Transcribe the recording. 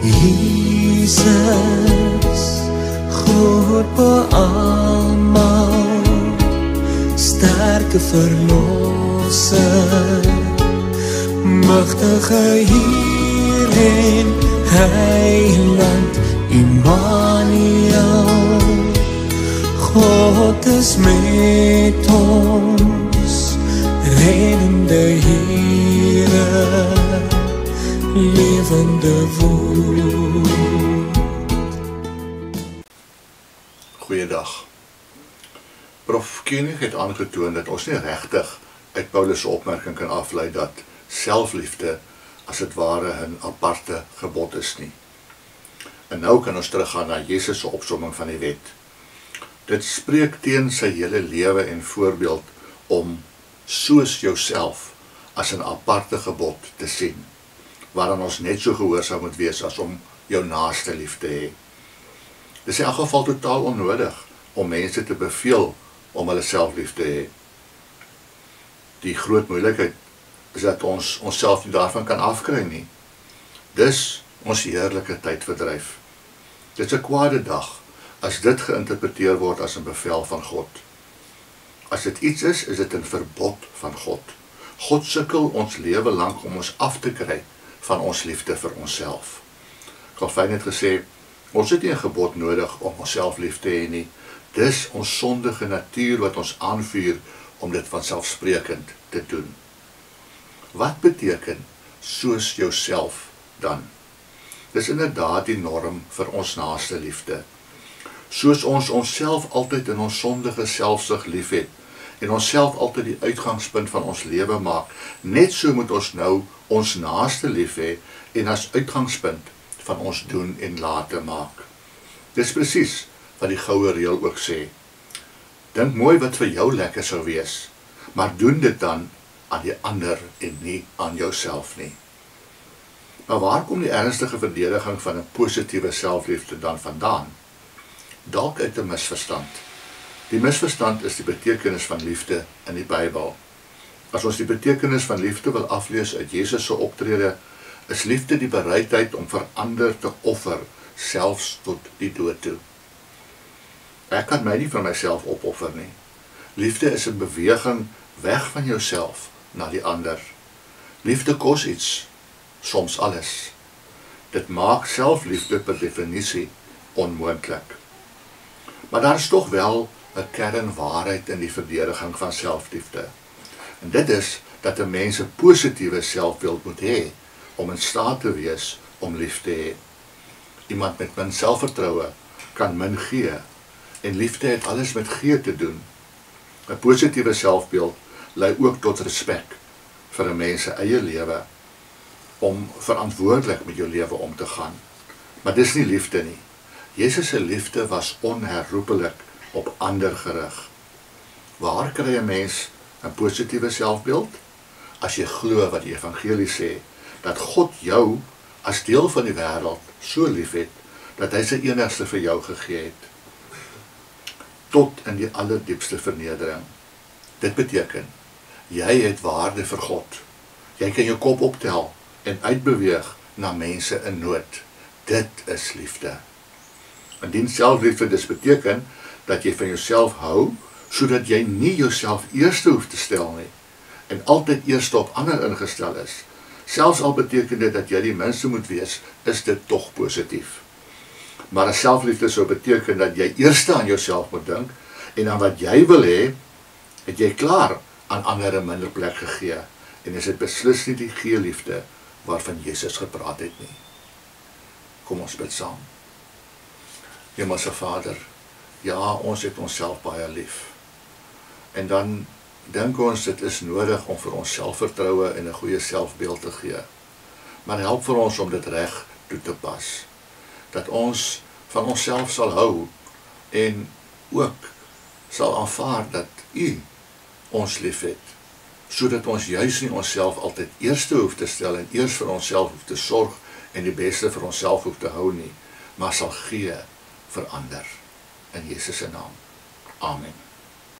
Jesus, groot beamal, sterke verlosser, magtige Heer en Heiland, Immanuel, God is met ons, reddende Heere, levende woord. Goeiedag. Prof. Koenig het aangetoon dat ons nie regtig uit Paulus' opmerking kan aflei dat selfliefde as het ware 'n aparte gebod is nie. En nou kan ons teruggaan na Jesus' opsomming van die wet. Dit spreek teen sy hele lewe en voorbeeld om soos jouself as 'n aparte gebod te sien, waaraan ons net so gehoorsaam moet wees as om jou naaste lief te hê. Dit is in elk geval totaal onnodig om mense te beveel om hulle self lief te hê. Die groot moeilikheid is dat ons onsself nie daarvan kan afkry nie. Dis ons heerlike tydverdryf. Dit is 'n kwade dag as dit geïnterpreteer word as 'n bevel van God. As dit iets is dit 'n verbod van God. God sukkel ons lewe lank om ons af te kry van ons liefde vir onsself. Calvin het gesê, ons het nie 'n gebod nodig om onsself lief te hê nie. Dis ons sondige natuur wat ons aanvuur om dit vanselfsprekend te doen. Wat beteken soos jouself dan? Dis inderdaad die norm vir ons naaste liefde. Soos ons onsself altyd in ons sondige selfsug liefhet en onsself altyd die uitgangspunt van ons lewe maak, net so moet ons nou ons naaste lief hê en as uitgangspunt van ons doen en late maak. Dis presies wat die goue reël ook sê. Dink mooi wat vir jou lekker sou wees, maar doen dit dan aan die ander en nie aan jouself nie. Maar waar kom die ernstige verdediging van 'n positiewe selfliefde dan vandaan? Dalk uit 'n misverstand. Die misverstand is die betekenis van liefde in die Bybel. As ons die betekenis van liefde wil aflees uit Jesus se optrede, is liefde die bereidheid om vir ander te offer, selfs tot die dood toe. Ek kan my nie van myself opoffer nie. Liefde is 'n beweging weg van jouself na die ander. Liefde kos iets, soms alles. Dit maak selfliefde per definisie onmoontlik. Maar daar is tog wel 'n kernwaarheid in die verdediging van selfliefde. En dit is dat 'n mens 'n positiewe selfbeeld moet hê om in staat te wees om lief te hê. Iemand met min selfvertroue kan min gee, en liefde het alles met gee te doen. 'n Positiewe selfbeeld lei ook tot respek vir 'n mens se eie lewe, om verantwoordelik met jou lewe om te gaan. Maar dis nie liefde nie. Jesus se liefde was onherroepelik op ander gerig. Waar kry 'n mens 'n positiewe selfbeeld? As jy glo wat die evangelie sê, dat God jou as deel van die wêreld so lief het, dat hy sy enigste vir jou gegee het. Tot in die allerdiepste vernedering. Dit beteken, jy het waarde vir God. Jy kan jou kop optel en uitbeweeg na mense in nood. Dit is liefde. Indien selfliefde dus beteken dat jy van jouself hou, sodat jy nie jouself eerste hoef te stel nie, en altyd eerste op ander ingestel is, selfs al beteken dit dat jy die minste moet wees, is dit tog positief. Maar as selfliefde sou beteken dat jy eerste aan jouself moet dink, en aan wat jy wil hê, het jy klaar aan ander 'n minder plek gegee, en is dit beslis nie die geeliefde waarvan Jesus gepraat het nie. Kom ons bid saam. Hemelse Vader, ja, ons het onsself baie lief. En dan dink ons dit is nodig om vir ons selfvertroue en 'n goeie selfbeeld te gee. Maar help vir ons om dit reg toe te pas. Dat ons van onsself sal hou en ook sal aanvaar dat U ons liefhet, sodat ons juis nie onsself altyd eerste hoef te stel en eers vir onsself hoef te sorg en die beste vir onsself hoef te hou nie, maar sal gee vir ander. In Jesus se naam. Amen.